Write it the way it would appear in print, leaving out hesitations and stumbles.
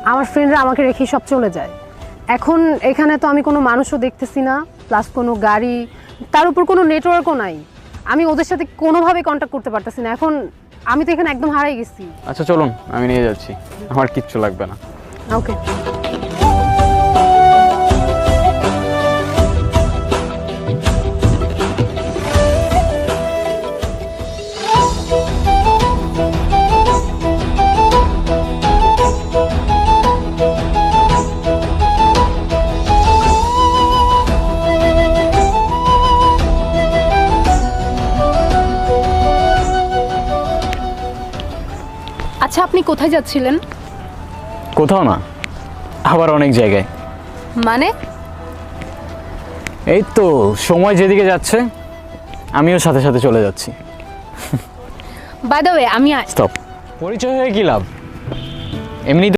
আমার ফ্রেন্ডরা আমাকে রেখে সব চলে যায়। এখন এখানে তো আমি কোনো মানুষও দেখতেছি না, প্লাস কোনো গাড়ি, তার উপর কোনো নেটওয়ার্কও নাই। আমি ওদের সাথে কোনোভাবে কন্ট্যাক্ট করতে পারতেছি না। এখন আমি তো এখানে একদম হারাই গেছি। আচ্ছা চলুন, আমি নিয়ে যাচ্ছি, আমার কিচ্ছু লাগবে না। ওকে। আচ্ছা, আপনি কোথায় যাচ্ছিলেন? কোথাও না, আবার অনেক জায়গায়। মানে? এই তো সময় যেদিকে যাচ্ছে আমিও সাথে সাথে চলে যাচ্ছি। বাই দ্য ওয়ে, আমি স্টপ, পরিচয় হয়ে কি লাভ? এমনি